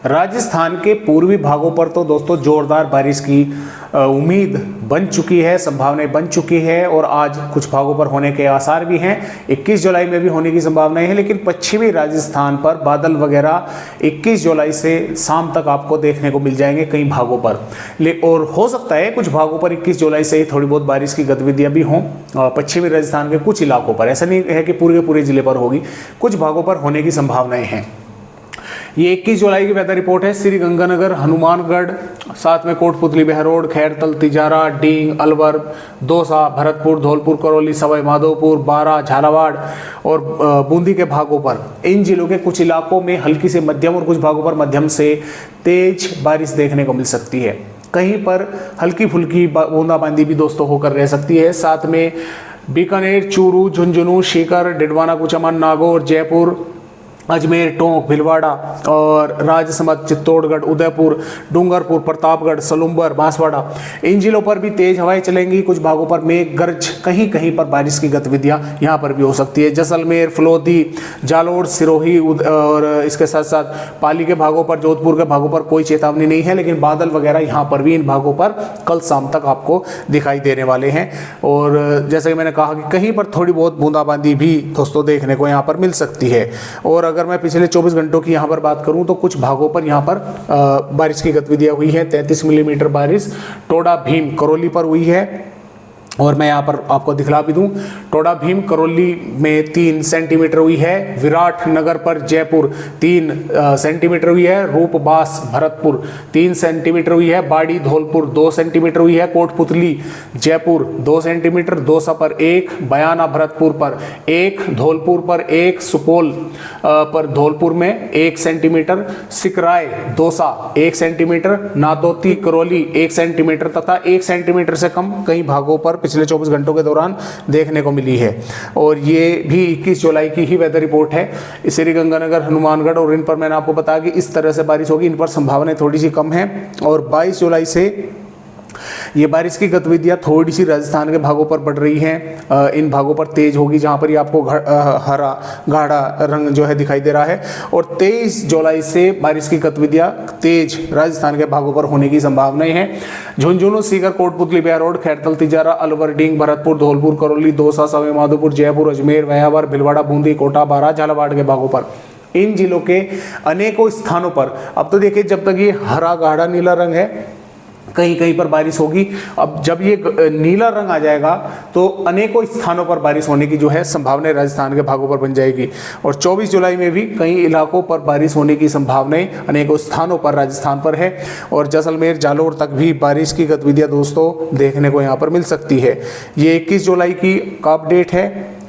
राजस्थान के पूर्वी भागों पर तो दोस्तों जोरदार बारिश की उम्मीद बन चुकी है, संभावनाएं बन चुकी है और आज कुछ भागों पर होने के आसार भी हैं। 21 जुलाई में भी होने की संभावनाएं हैं, लेकिन पश्चिमी राजस्थान पर बादल वगैरह 21 जुलाई से शाम तक आपको देखने को मिल जाएंगे कई भागों पर। और हो सकता है कुछ भागों पर 21 जुलाई से ही थोड़ी बहुत बारिश की गतिविधियां भी हों पश्चिमी राजस्थान के कुछ इलाकों पर। ऐसा नहीं है कि पूरे के पूरे जिले पर होगी, कुछ भागों पर होने की संभावनाएं हैं। ये 21 जुलाई की वेदर रिपोर्ट है। श्री गंगानगर, हनुमानगढ़, साथ में कोटपुतली, बहरोड, खैरतल, तिजारा, डींग, अलवर, दौसा, भरतपुर, धौलपुर, करौली, सवाई माधोपुर, बारा, झालावाड़ और बूंदी के भागों पर, इन जिलों के कुछ इलाकों में हल्की से मध्यम और कुछ भागों पर मध्यम से तेज बारिश देखने को मिल सकती है। कहीं पर हल्की फुल्की बूंदाबांदी भी दोस्तों होकर रह सकती है। साथ में बीकानेर, चूरू, झुंझुनू, सीकर, डिडवाना, कुचामन, नागौर, जयपुर, अजमेर, टोंक, भीलवाड़ा और राजसमंद, चित्तौड़गढ़, उदयपुर, डूंगरपुर, प्रतापगढ़, सलूम्बर, बांसवाड़ा, इन जिलों पर भी तेज हवाएं चलेंगी। कुछ भागों पर मेघ गर्ज, कहीं कहीं पर बारिश की गतिविधियां यहां पर भी हो सकती है। जैसलमेर, फलोदी, जालोर, सिरोही और इसके साथ साथ पाली के भागों पर, जोधपुर के भागों पर कोई चेतावनी नहीं है, लेकिन बादल वगैरह यहाँ पर भी इन भागों पर कल शाम तक आपको दिखाई देने वाले हैं। और जैसे कि मैंने कहा कि कहीं पर थोड़ी बहुत बूंदाबांदी भी दोस्तों देखने को यहाँ पर मिल सकती है। और अगर मैं पिछले 24 घंटों की यहाँ पर बात करूँ तो कुछ भागों पर यहाँ पर बारिश की गतिविधियां हुई है। 33 मिलीमीटर बारिश टोडा भीम करौली पर हुई है और मैं यहाँ पर आपको दिखला भी दूं। टोडा भीम करौली में 3 सेंटीमीटर हुई है। विराट नगर पर जयपुर 3 सेंटीमीटर हुई है। रूपबास भरतपुर 3 सेंटीमीटर हुई है। बाड़ी धौलपुर 2 सेंटीमीटर हुई है। कोटपुतली जयपुर 2 सेंटीमीटर, दौसा पर 1, बयाना भरतपुर पर 1, धौलपुर पर 1, सुपौल पर धौलपुर में 1 centimetre, Sikrai Dausa 1 centimetre, Nadoti Karauli 1 centimetre तथा 1 सेंटीमीटर से कम कई भागों पर पिछले 24 घंटों के दौरान देखने को मिली है। और ये भी 21 जुलाई की ही वेदर रिपोर्ट है। श्री गंगानगर, हनुमानगढ़ और इन पर मैंने आपको बताया कि इस तरह से बारिश होगी, इन पर संभावनाएं थोड़ी सी कम है। और 22 जुलाई से ये बारिश की गतिविधियां थोड़ी सी राजस्थान के भागों पर बढ़ रही हैं। इन भागों पर तेज होगी जहां पर ये आपको हरा गाढ़ा रंग जो है दिखाई दे रहा है। और 23 जुलाई से बारिश की गतिविधियां तेज राजस्थान के भागों पर होने की संभावनाएं हैं। झुंझुनू, सीकर, कोटपुतली, बहरोड, खैरतल, तिजारा, अलवर, डींग, भरतपुर, धौलपुर, करौली, दौसा, सवाई माधोपुर, जयपुर, अजमेर, व्यावर, भीलवाड़ा, बूंदी, कोटा, बारा, झालावाड़ के भागों पर, इन जिलों के अनेकों स्थानों पर अब तो देखिए जब तक ये हरा गाढ़ा नीला रंग है कहीं कहीं पर बारिश होगी। अब जब ये नीला रंग आ जाएगा तो अनेकों स्थानों पर बारिश होने की जो है संभावनाएं राजस्थान के भागों पर बन जाएगी। और 24 जुलाई में भी कई इलाकों पर बारिश होने की संभावनाएं अनेकों स्थानों पर राजस्थान पर है। और जैसलमेर, जालोर तक भी बारिश की गतिविधियां दोस्तों देखने को यहाँ पर मिल सकती है। ये 21 जुलाई की का अपडेट है।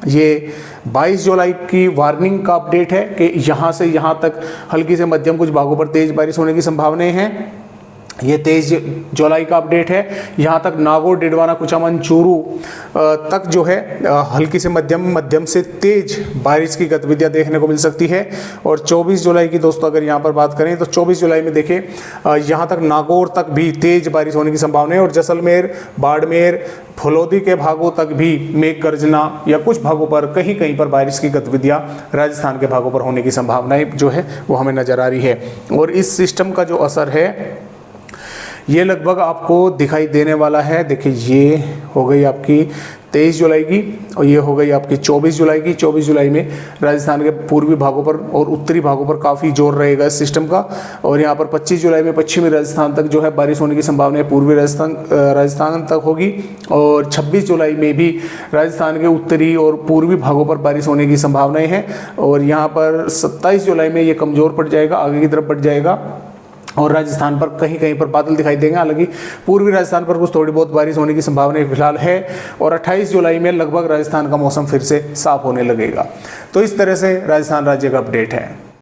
ये 22 जुलाई की वार्निंग का अपडेट है कि यहाँ से यहाँ तक हल्की से मध्यम कुछ भागों पर तेज बारिश होने की संभावनाएं हैं। ये 23 जुलाई का अपडेट है। यहाँ तक नागौर, डिडवाना, कुचामन, चूरू तक जो है हल्की से मध्यम से तेज बारिश की गतिविधियां देखने को मिल सकती है। और 24 जुलाई की दोस्तों अगर यहाँ पर बात करें तो 24 जुलाई में देखें यहाँ तक नागौर तक भी तेज बारिश होने की संभावना है। और जैसलमेर, बाड़मेर, फलोदी के भागों तक भी मेघ गर्जना या कुछ भागों पर कहीं कहीं पर बारिश की गतिविधियां राजस्थान के भागों पर होने की संभावनाएं जो है वो हमें नजर आ रही है। और इस सिस्टम का जो असर है ये लगभग आपको दिखाई देने वाला है। देखिए ये हो गई आपकी 23 जुलाई की और ये हो गई आपकी 24 जुलाई की। 24 जुलाई में राजस्थान के पूर्वी भागों पर और उत्तरी भागों पर काफ़ी जोर रहेगा इस सिस्टम का। और यहाँ पर 25 जुलाई में पश्चिमी राजस्थान तक जो है बारिश होने की संभावना है, पूर्वी राजस्थान तक होगी। और 26 जुलाई में भी राजस्थान के उत्तरी और पूर्वी भागों पर बारिश होने की संभावनाएं हैं। और यहाँ पर 27 जुलाई में ये कमज़ोर पड़ जाएगा, आगे की तरफ बढ़ जाएगा और राजस्थान पर कहीं कहीं पर बादल दिखाई देंगे। हालांकि पूर्वी राजस्थान पर कुछ थोड़ी बहुत बारिश होने की संभावना फिलहाल है। और 28 जुलाई में लगभग राजस्थान का मौसम फिर से साफ होने लगेगा। तो इस तरह से राजस्थान राज्य का अपडेट है।